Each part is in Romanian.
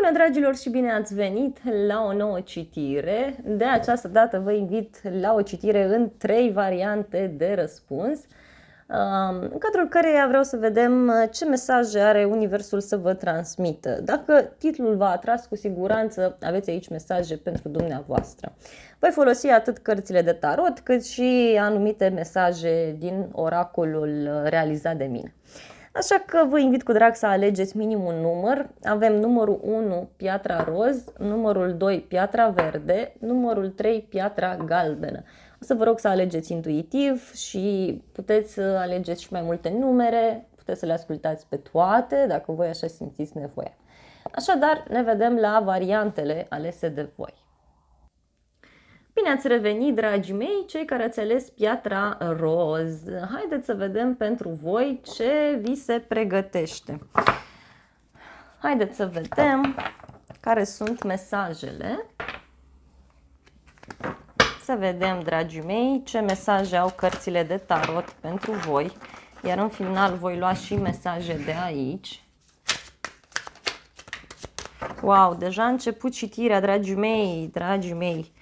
Bună, dragilor, și bine ați venit la o nouă citire. De această dată vă invit la o citire în 3 variante de răspuns, în cadrul căreia vreau să vedem ce mesaje are Universul să vă transmită. Dacă titlul v-a atras, cu siguranță aveți aici mesaje pentru dumneavoastră. Voi folosi atât cărțile de tarot, cât și anumite mesaje din oracolul realizat de mine. Așa că vă invit cu drag să alegeți minim un număr. Avem numărul 1, piatra roz, numărul 2, piatra verde, numărul 3, piatra galbenă. O să vă rog să alegeți intuitiv și puteți să alegeți și mai multe numere, puteți să le ascultați pe toate, dacă voi așa simțiți nevoia. Așadar, ne vedem la variantele alese de voi. Bine ați revenit, dragii mei, cei care ați ales piatra roz. Haideți să vedem pentru voi ce vi se pregătește. Haideți să vedem care sunt mesajele. Să vedem, dragii mei, ce mesaje au cărțile de tarot pentru voi. Iar în final voi lua și mesaje de aici. Wow, deja a început citirea, dragii mei, dragii mei.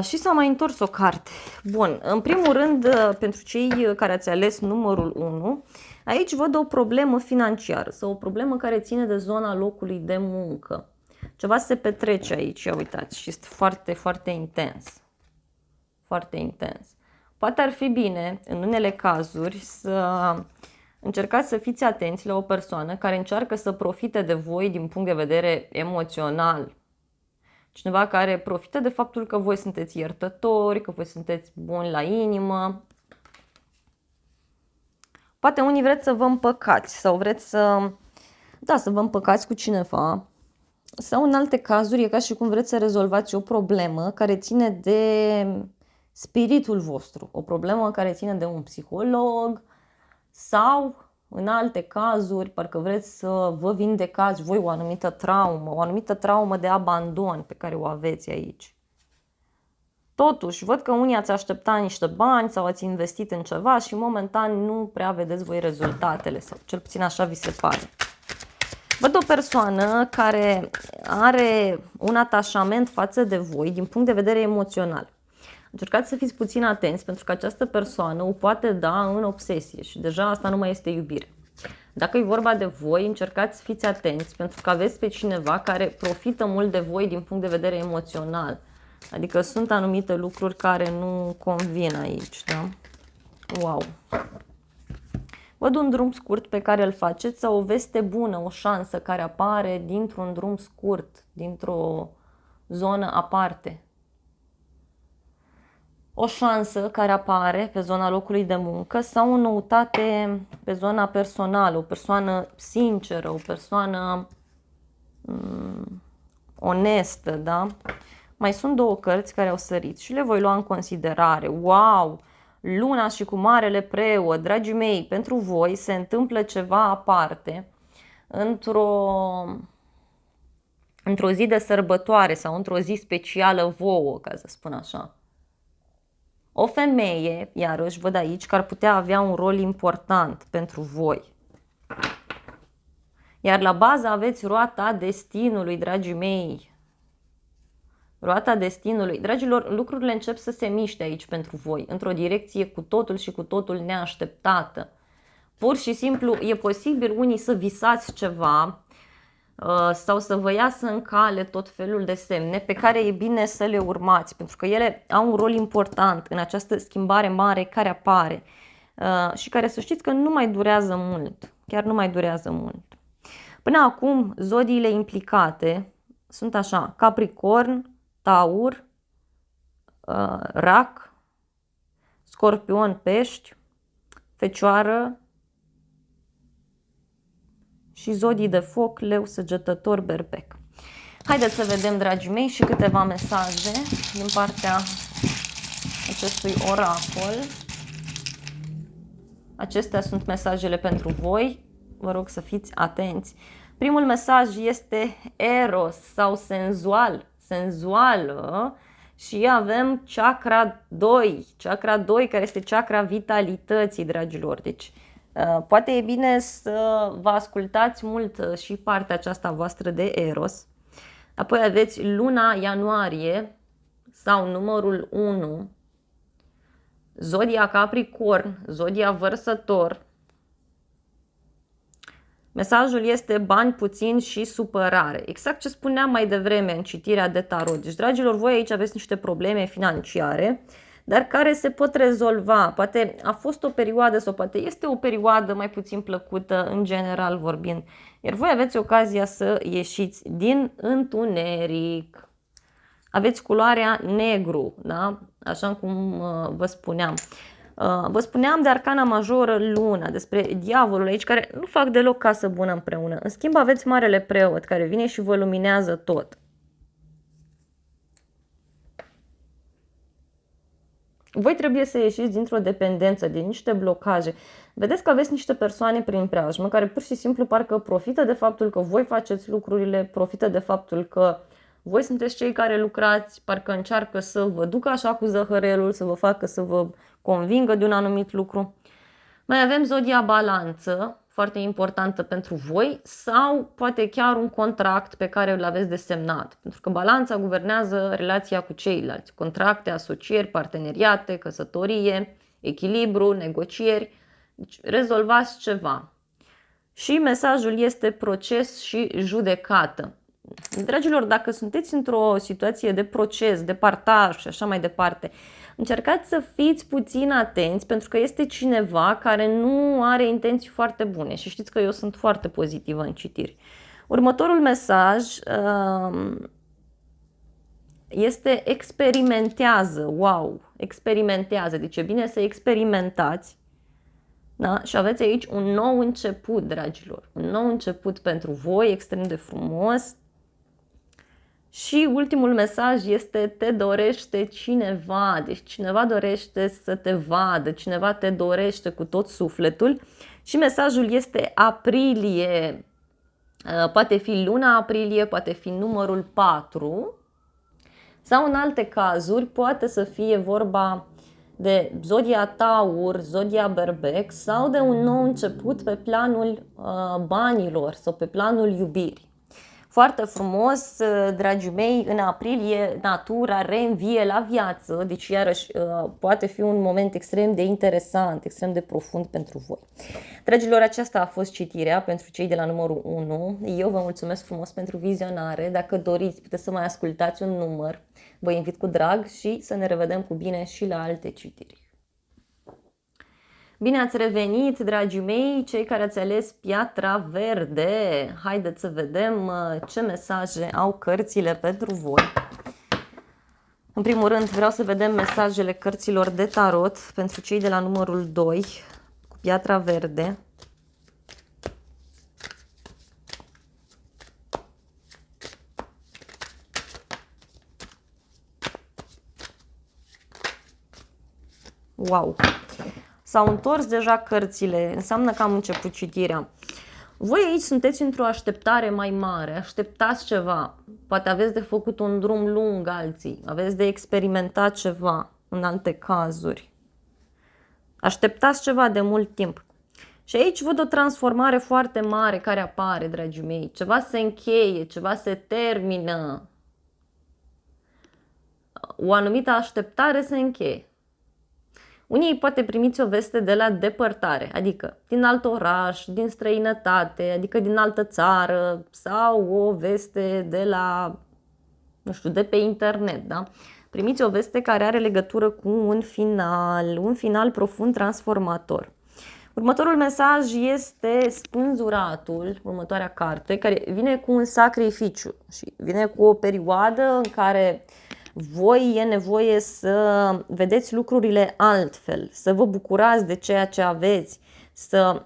Și s-a mai întors o carte. Bun, în primul rând, pentru cei care ați ales numărul 1, aici văd o problemă financiară sau o problemă care ține de zona locului de muncă. Ceva se petrece aici, ia uitați, și este foarte, foarte intens. Foarte intens. Poate ar fi bine, în unele cazuri, să încercați să fiți atenți la o persoană care încearcă să profite de voi din punct de vedere emoțional. Cineva care profită de faptul că voi sunteți iertători, că voi sunteți buni la inimă. Poate unii vreți să vă împăcați sau vreți să vă împăcați cu cineva. Sau în alte cazuri e ca și cum vreți să rezolvați o problemă care ține de spiritul vostru. O problemă care ține de un psiholog sau în alte cazuri, parcă vreți să vă vindecați voi o anumită traumă de abandon pe care o aveți aici. Totuși, văd că unii ați așteptat niște bani sau ați investit în ceva și momentan nu prea vedeți voi rezultatele, sau cel puțin așa vi se pare. Văd o persoană care are un atașament față de voi din punct de vedere emoțional. Încercați să fiți puțin atenți, pentru că această persoană o poate da în obsesie și deja asta nu mai este iubire. Dacă e vorba de voi, încercați să fiți atenți, pentru că aveți pe cineva care profită mult de voi din punct de vedere emoțional. Adică sunt anumite lucruri care nu convin aici, da? Wow! Văd un drum scurt pe care îl faceți sau o veste bună, o șansă care apare dintr-un drum scurt, dintr-o zonă aparte. O șansă care apare pe zona locului de muncă sau o noutate pe zona personală, o persoană sinceră, o persoană onestă, da? Mai sunt 2 cărți care au sărit și le voi lua în considerare. Wow! Luna și cu Marele Preot, dragii mei, pentru voi se întâmplă ceva aparte într-o zi de sărbătoare sau într-o zi specială vouă, ca să spun așa. O femeie, iarăși văd aici, că ar putea avea un rol important pentru voi. Iar la bază aveți roata destinului, dragii mei. Roata destinului. Dragilor, lucrurile încep să se miște aici pentru voi, într-o direcție cu totul și cu totul neașteptată. Pur și simplu, e posibil unii să visați ceva sau să vă iasă în cale tot felul de semne pe care e bine să le urmați, pentru că ele au un rol important în această schimbare mare care apare și care, să știți că nu mai durează mult, chiar nu mai durează mult. Până acum, zodiile implicate sunt așa: Capricorn, Taur, Rac, Scorpion, Pești, Fecioară și zodii de foc, Leu, Săgetător, Berbec. Haideți să vedem, dragii mei, și câteva mesaje din partea acestui oracol. Acestea sunt mesajele pentru voi. Vă rog să fiți atenți. Primul mesaj este Eros sau senzual, senzuală, și avem chakra 2, chakra 2 care este chakra vitalității, dragilor. Deci Poate e bine să vă ascultați mult și partea aceasta voastră de Eros. Apoi aveți luna ianuarie sau numărul 1, zodia Capricorn, zodia Vărsător. Mesajul este bani puțini și supărare. Exact ce spuneam mai devreme în citirea de tarot. Deci, dragilor, voi aici aveți niște probleme financiare, dar care se pot rezolva. Poate a fost o perioadă sau poate este o perioadă mai puțin plăcută în general vorbind. Iar voi aveți ocazia să ieșiți din întuneric. Aveți culoarea negru, da? Așa cum vă spuneam. Vă spuneam de arcana majoră luna, despre diavolul aici, care nu fac deloc casă bună împreună. În schimb aveți marele preot care vine și vă luminează tot. Voi trebuie să ieșiți dintr-o dependență, din niște blocaje. Vedeți că aveți niște persoane prin preajmă care pur și simplu parcă profită de faptul că voi faceți lucrurile, profită de faptul că voi sunteți cei care lucrați, parcă încearcă să vă ducă așa cu zăhărelul, să vă facă să vă convingă de un anumit lucru. Mai avem zodia balanță, foarte importantă pentru voi, sau poate chiar un contract pe care îl aveți de semnat. Pentru că balanța guvernează relația cu ceilalți, contracte, asocieri, parteneriate, căsătorie, echilibru, negocieri. Deci rezolvați ceva. Și mesajul este proces și judecată. Dragilor, dacă sunteți într-o situație de proces, de partaj și așa mai departe, încercați să fiți puțin atenți pentru că este cineva care nu are intenții foarte bune și știți că eu sunt foarte pozitivă în citiri. Următorul mesaj este experimentează, wow, experimentează, deci e bine să experimentați. Da? Și aveți aici un nou început, dragilor, un nou început pentru voi, extrem de frumos. Și ultimul mesaj este te dorește cineva, deci cineva dorește să te vadă, cineva te dorește cu tot sufletul și mesajul este aprilie, poate fi luna aprilie, poate fi numărul 4 sau în alte cazuri poate să fie vorba de zodia Taur, zodia Berbec sau de un nou început pe planul banilor sau pe planul iubirii. Foarte frumos, dragii mei, în aprilie natura reînvie la viață, deci iarăși poate fi un moment extrem de interesant, extrem de profund pentru voi. Dragilor, aceasta a fost citirea pentru cei de la numărul 1. Eu vă mulțumesc frumos pentru vizionare. Dacă doriți, puteți să mai ascultați un număr. Vă invit cu drag și să ne revedem cu bine și la alte citiri. Bine ați revenit, dragii mei, cei care ați ales piatra verde. Haideți să vedem ce mesaje au cărțile pentru voi. În primul rând vreau să vedem mesajele cărților de tarot pentru cei de la numărul 2 cu piatra verde. Wow! S-au întors deja cărțile, înseamnă că am început citirea. Voi aici sunteți într-o așteptare mai mare, așteptați ceva, poate aveți de făcut un drum lung alții, aveți de experimentat ceva în alte cazuri. Așteptați ceva de mult timp. Și aici văd o transformare foarte mare care apare, dragii mei. Ceva se încheie, ceva se termină. O anumită așteptare se încheie. Unii poate primiți o veste de la depărtare, adică din alt oraș, din străinătate, adică din altă țară sau o veste de la, nu știu, de pe internet, da? Primiți o veste care are legătură cu un final profund transformator. Următorul mesaj este spânzuratul, următoarea carte, care vine cu un sacrificiu și vine cu o perioadă în care voi e nevoie să vedeți lucrurile altfel, să vă bucurați de ceea ce aveți, să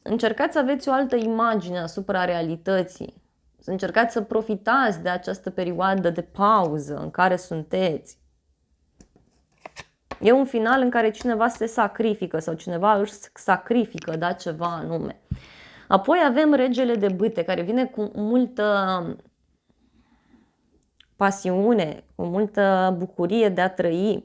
încercați să aveți o altă imagine asupra realității, să încercați să profitați de această perioadă de pauză în care sunteți. E un final în care cineva se sacrifică sau cineva își sacrifică, da, ceva anume. Apoi avem regele de bâte care vine cu multă pasiune, cu multă bucurie de a trăi.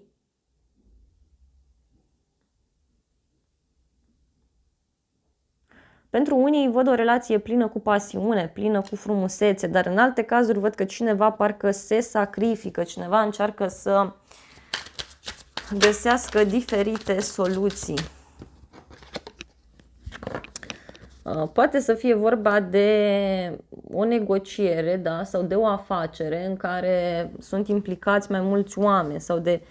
Pentru unii văd o relație plină cu pasiune, plină cu frumusețe, dar în alte cazuri văd că cineva parcă se sacrifică, cineva încearcă să găsească diferite soluții. Poate să fie vorba de o negociere, da, sau de o afacere în care sunt implicați mai mulți oameni sau de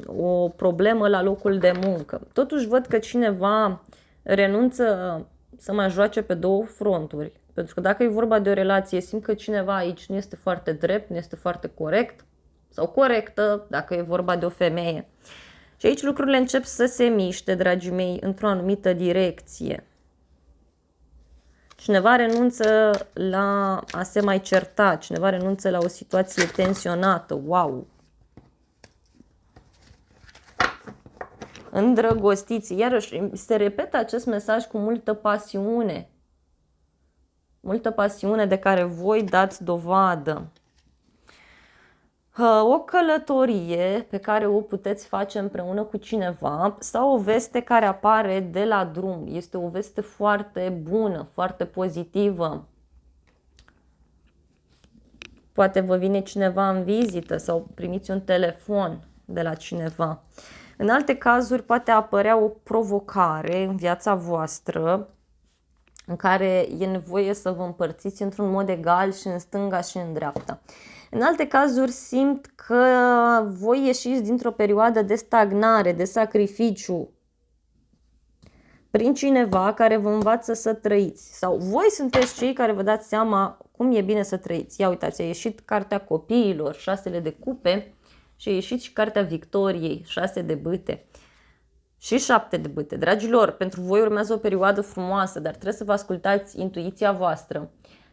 o problemă la locul de muncă. Totuși văd că cineva renunță să mai joace pe două fronturi. Pentru că dacă e vorba de o relație, simt că cineva aici nu este foarte drept, nu este foarte corect sau corectă, dacă e vorba de o femeie. Și aici lucrurile încep să se miște, dragii mei, într-o anumită direcție. Cineva renunță la a se mai certa, cineva renunță la o situație tensionată. Wow! Îndrăgostiți. Iarăși se repetă acest mesaj cu multă pasiune. Multă pasiune de care voi dați dovadă. O călătorie pe care o puteți face împreună cu cineva sau o veste care apare de la drum. Este o veste foarte bună, foarte pozitivă. Poate vă vine cineva în vizită sau primiți un telefon de la cineva. În alte cazuri poate apărea o provocare în viața voastră în care e nevoie să vă împărțiți într-un mod egal și în stânga și în dreapta. În alte cazuri simt că voi ieșiți dintr-o perioadă de stagnare, de sacrificiu prin cineva care vă învață să trăiți. Sau voi sunteți cei care vă dați seama cum e bine să trăiți. Ia uitați, a ieșit cartea copiilor, 6 de cupe și a ieșit și cartea victoriei, 6 de bâte și 7 de bâte. Dragilor, pentru voi urmează o perioadă frumoasă, dar trebuie să vă ascultați intuiția voastră.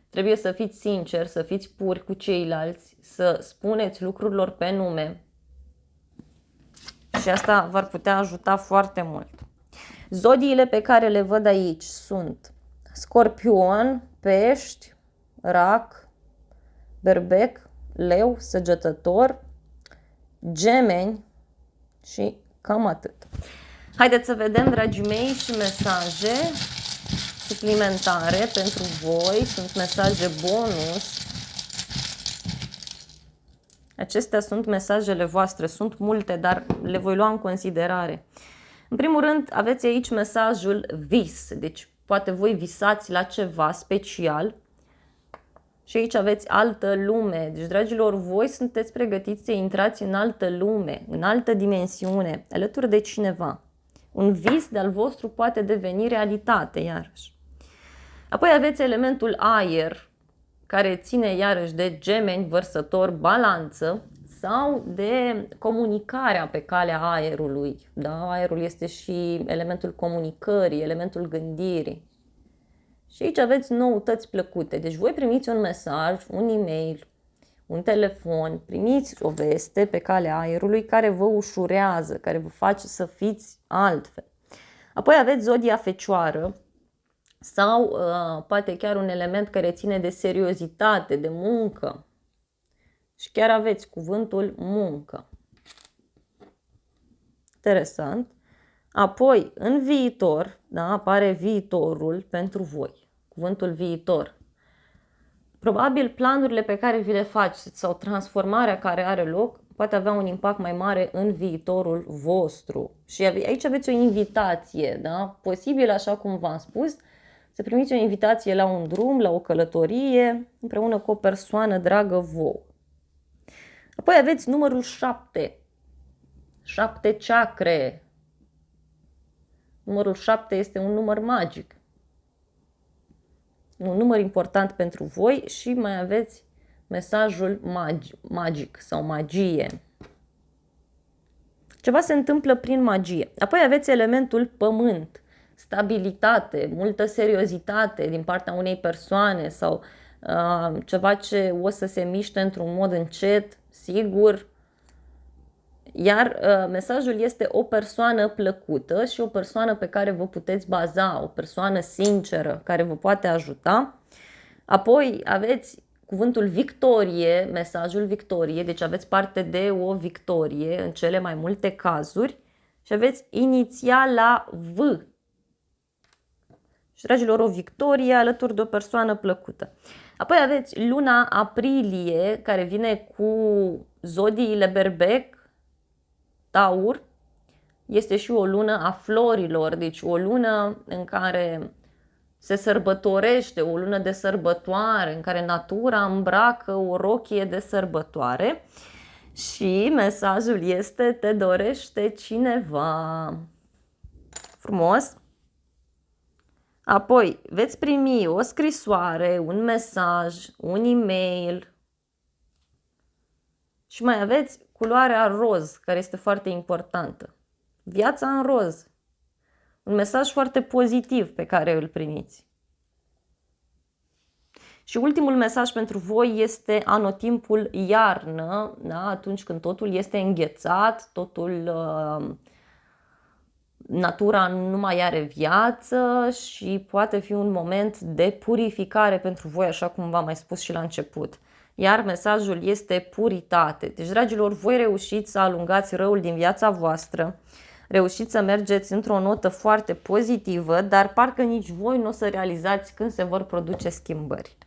Trebuie să fiți sinceri, să fiți puri cu ceilalți, să spuneți lucrurilor pe nume. Și asta v-ar putea ajuta foarte mult. Zodiile pe care le văd aici sunt Scorpion, Pești, Rac, Berbec, Leu, Săgetător, Gemeni și cam atât. Haideți să vedem, dragii mei, și mesaje suplimentare pentru voi. Sunt mesaje bonus. Acestea sunt mesajele voastre. Sunt multe, dar le voi lua în considerare. În primul rând, aveți aici mesajul vis. Deci, poate voi visați la ceva special. Și aici aveți altă lume. Deci, dragilor, voi sunteți pregătiți să intrați în altă lume, în altă dimensiune, alături de cineva. Un vis de-al vostru poate deveni realitate, iarăși. Apoi aveți elementul aer, care ține iarăși de Gemeni, Vărsător, Balanță sau de comunicarea pe calea aerului. Da? Aerul este și elementul comunicării, elementul gândirii. Și aici aveți noutăți plăcute. Deci voi primiți un mesaj, un e-mail, un telefon, primiți o veste pe calea aerului care vă ușurează, care vă face să fiți altfel. Apoi aveți zodia Fecioară sau poate chiar un element care ține de seriozitate, de muncă. Și chiar aveți cuvântul muncă. Interesant. Apoi, în viitor, da, apare viitorul pentru voi. Cuvântul viitor. Probabil planurile pe care vi le faceți sau transformarea care are loc poate avea un impact mai mare în viitorul vostru. Și aici aveți o invitație, da? Posibil, așa cum v-am spus, să primiți o invitație la un drum, la o călătorie, împreună cu o persoană dragă vouă. Apoi aveți numărul 7. 7 chakre. Numărul 7 este un număr magic. Un număr important pentru voi și mai aveți mesajul magic sau magie. Ceva se întâmplă prin magie. Apoi aveți elementul pământ, stabilitate, multă seriozitate din partea unei persoane sau ceva ce o să se miște într-un mod încet, sigur. Iar mesajul este o persoană plăcută și o persoană pe care vă puteți baza, o persoană sinceră care vă poate ajuta. Apoi aveți cuvântul victorie, mesajul victorie, deci aveți parte de o victorie în cele mai multe cazuri și aveți inițiala V. Și, dragilor, o victorie alături de o persoană plăcută. Apoi aveți luna aprilie, care vine cu zodiile berbec, taur. Este și o lună a florilor, deci o lună în care se sărbătorește, o lună de sărbătoare, în care natura îmbracă o rochie de sărbătoare. Și mesajul este: te dorește cineva. Frumos! Apoi veți primi o scrisoare, un mesaj, un e-mail și mai aveți culoarea roz, care este foarte importantă. Viața în roz. Un mesaj foarte pozitiv pe care îl primiți. Și ultimul mesaj pentru voi este anotimpul iarnă, da? Atunci când totul este înghețat, natura nu mai are viață și poate fi un moment de purificare pentru voi, așa cum v-am mai spus și la început. Iar mesajul este puritate. Deci, dragilor, voi reușiți să alungați răul din viața voastră, reușiți să mergeți într-o notă foarte pozitivă, dar parcă nici voi nu o să realizați când se vor produce schimbări.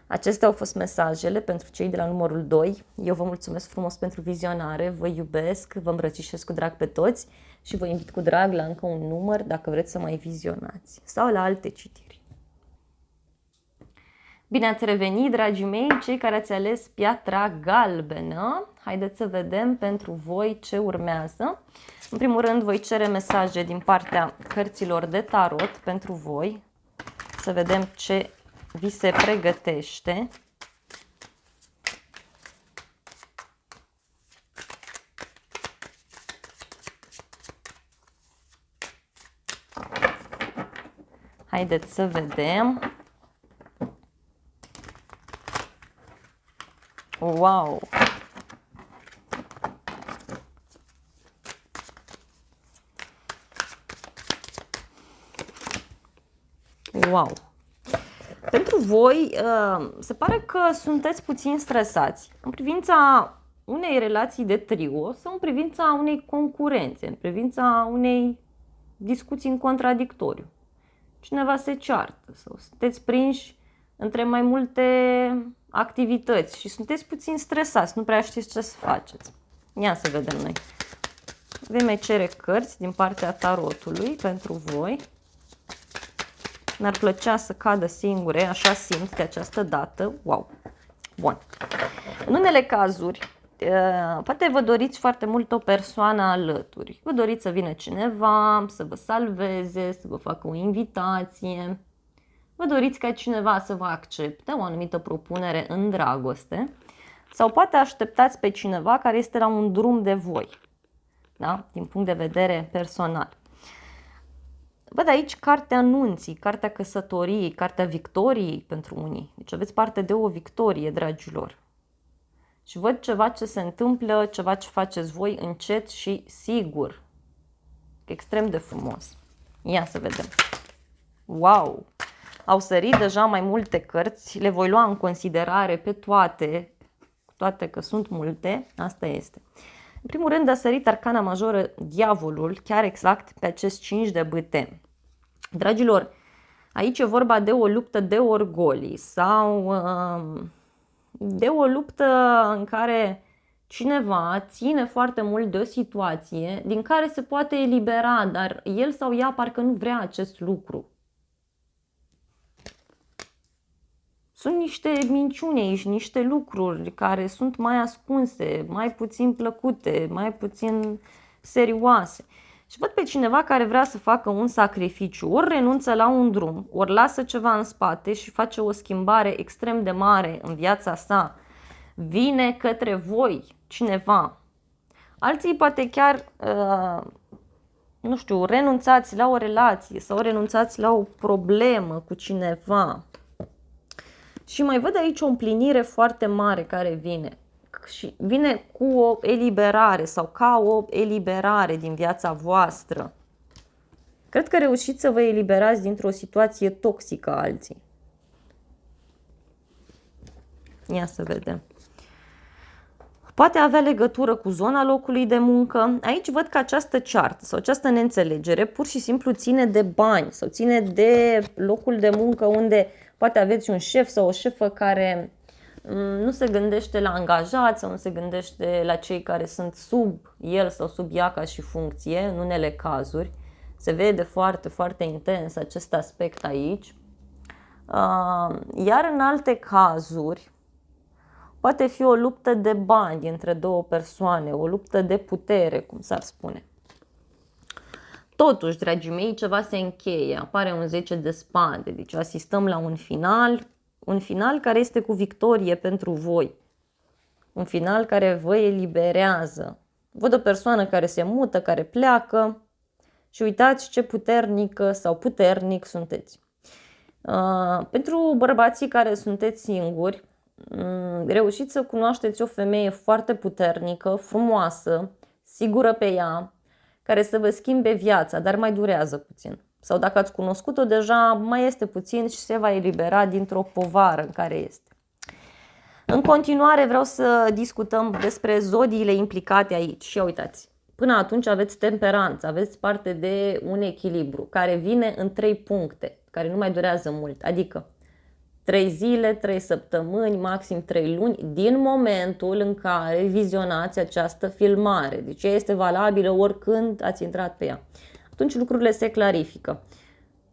Acestea au fost mesajele pentru cei de la numărul 2. Eu vă mulțumesc frumos pentru vizionare, vă iubesc, vă îmbrățișez cu drag pe toți și vă invit cu drag la încă un număr dacă vreți să mai vizionați sau la alte citiri. Bine ați revenit, dragii mei, cei care ați ales piatra galbenă. Haideți să vedem pentru voi ce urmează. În primul rând voi cere mesaje din partea cărților de tarot pentru voi. Să vedem ce vi se pregătește. Haideți să vedem. Wow! Wow! Pentru voi se pare că sunteți puțin stresați în privința unei relații de trio sau în privința unei concurențe, în privința unei discuții în contradictoriu. Cineva se ceartă sau sunteți prinși între mai multe activități și sunteți puțin stresați, nu prea știți ce să faceți. Ia să vedem noi. Vei mai cere cărți din partea tarotului pentru voi. Mi-ar plăcea să cadă singure, așa simt de această dată. Wow! Bun. În unele cazuri, poate vă doriți foarte mult o persoană alături. Vă doriți să vină cineva, să vă salveze, să vă facă o invitație. Vă doriți ca cineva să vă accepte o anumită propunere în dragoste. Sau poate așteptați pe cineva care este la un drum de voi, da? Din punct de vedere personal. Văd aici cartea anunții, cartea căsătoriei, cartea victoriei pentru unii. Deci aveți parte de o victorie, dragilor. Și văd ceva ce se întâmplă, ceva ce faceți voi încet și sigur. Extrem de frumos. Ia să vedem. Wow! Au sărit deja mai multe cărți, le voi lua în considerare pe toate că sunt multe, asta este. În primul rând a sărit arcana majoră Diavolul, chiar exact pe acest 5 de bâte. Dragilor, aici e vorba de o luptă de orgolii sau de o luptă în care cineva ține foarte mult de o situație din care se poate elibera, dar el sau ea parcă nu vrea acest lucru. Sunt niște minciuni aici, niște lucruri care sunt mai ascunse, mai puțin plăcute, mai puțin serioase. Și văd pe cineva care vrea să facă un sacrificiu, ori renunță la un drum, ori lasă ceva în spate și face o schimbare extrem de mare în viața sa. Vine către voi cineva. Alții poate chiar, nu știu, renunțați la o relație sau renunțați la o problemă cu cineva. Și mai văd aici o împlinire foarte mare care vine. Și vine cu o eliberare sau ca o eliberare din viața voastră. Cred că reușiți să vă eliberați dintr-o situație toxică a alții. Ia să vedem. Poate avea legătură cu zona locului de muncă. Aici văd că această ceartă sau această neînțelegere pur și simplu ține de bani sau ține de locul de muncă unde poate aveți un șef sau o șefă care nu se gândește la angajați sau nu se gândește la cei care sunt sub el sau sub ea ca și funcție, în unele cazuri. Se vede foarte, foarte intens acest aspect aici. Iar în alte cazuri, poate fi o luptă de bani între două persoane, o luptă de putere, cum s-ar spune. Totuși, dragii mei, ceva se încheie, apare un 10 de spade, deci asistăm la un final care este cu victorie pentru voi. Un final care vă eliberează. Văd o persoană care se mută, care pleacă și uitați ce puternică sau puternic sunteți. Pentru bărbații care sunteți singuri, reușiți să cunoașteți o femeie foarte puternică, frumoasă, sigură pe ea, care să vă schimbe viața, dar mai durează puțin. Sau dacă ați cunoscut-o deja, mai este puțin și se va elibera dintr-o povară în care este. În continuare vreau să discutăm despre zodiile implicate aici. Și uitați, până atunci aveți temperanță, aveți parte de un echilibru care vine în 3 puncte, care nu mai durează mult, adică 3 zile, 3 săptămâni, maxim 3 luni, din momentul în care vizionați această filmare. Deci ea este valabilă oricând ați intrat pe ea. Atunci lucrurile se clarifică.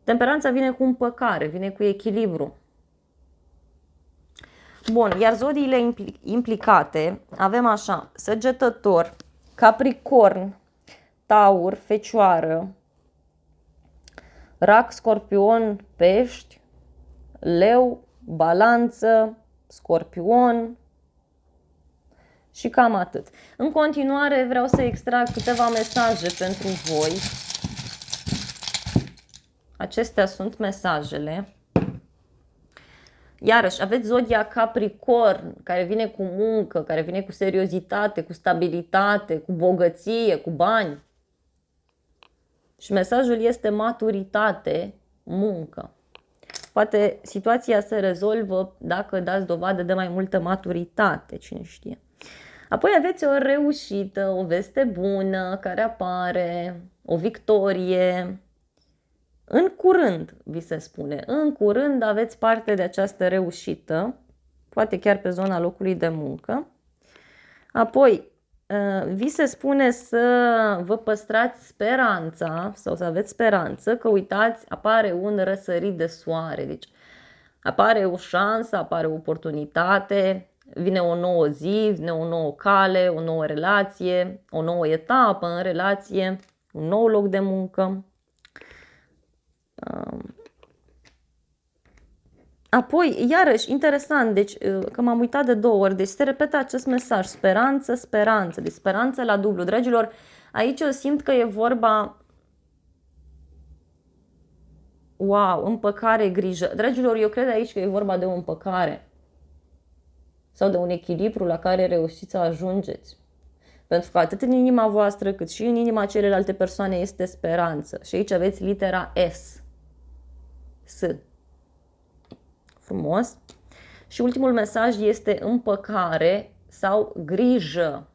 Temperanța vine cu împăcare, vine cu echilibru. Bun, iar zodiile implicate avem așa: Săgetător, Capricorn, Taur, Fecioară, Rac, Scorpion, Pești, Leu, Balanță, Scorpion și cam atât. În continuare vreau să extrag câteva mesaje pentru voi. Acestea sunt mesajele. Iarăși, aveți zodia Capricorn, care vine cu muncă, care vine cu seriozitate, cu stabilitate, cu bogăție, cu bani. Și mesajul este maturitate, muncă. Poate situația se rezolvă dacă dați dovadă de mai multă maturitate, cine știe. Apoi aveți o reușită, o veste bună care apare, o victorie. În curând, vi se spune, în curând aveți parte de această reușită, poate chiar pe zona locului de muncă. Apoi, vi se spune să vă păstrați speranța sau să aveți speranță că, uitați, apare un răsărit de soare. Deci apare o șansă, apare o oportunitate, vine o nouă zi, vine o nouă cale, o nouă relație, o nouă etapă în relație, un nou loc de muncă. Apoi, iarăși, interesant, deci că m-am uitat de 2 ori, deci se repetă acest mesaj, speranță, speranță, deci speranță la dublu. Dragilor, aici eu simt că e vorba, wow, împăcare, grijă. Dragilor, eu cred aici că e vorba de o împăcare sau de un echilibru la care reușiți să ajungeți. Pentru că atât în inima voastră cât și în inima celelalte persoane este speranță. Și aici aveți litera S. S. Frumos. Și ultimul mesaj este împăcare sau grijă.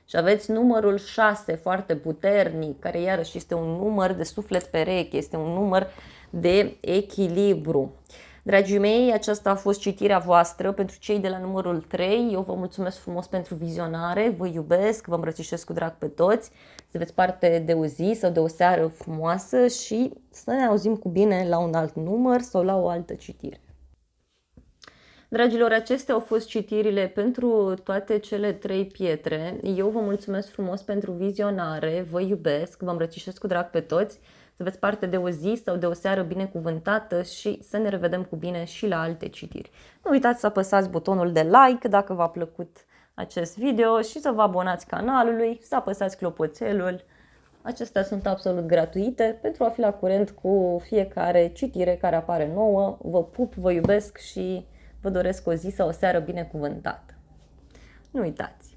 Și aveți numărul 6 foarte puternic, care iarăși este un număr de suflet pereche, este un număr de echilibru. Dragii mei, aceasta a fost citirea voastră pentru cei de la numărul 3. Eu vă mulțumesc frumos pentru vizionare, vă iubesc, vă îmbrățișez cu drag pe toți. Să aveți parte de o zi sau de o seară frumoasă și să ne auzim cu bine la un alt număr sau la o altă citire. Dragilor, acestea au fost citirile pentru toate cele 3 pietre. Eu vă mulțumesc frumos pentru vizionare, vă iubesc, vă îmbrățișez cu drag pe toți. Să aveți parte de o zi sau de o seară binecuvântată și să ne revedem cu bine și la alte citiri. Nu uitați să apăsați butonul de like dacă v-a plăcut acest video și să vă abonați canalului, să apăsați clopoțelul. Acestea sunt absolut gratuite pentru a fi la curent cu fiecare citire care apare nouă. Vă pup, vă iubesc și vă doresc o zi sau o seară binecuvântată. Nu uitați!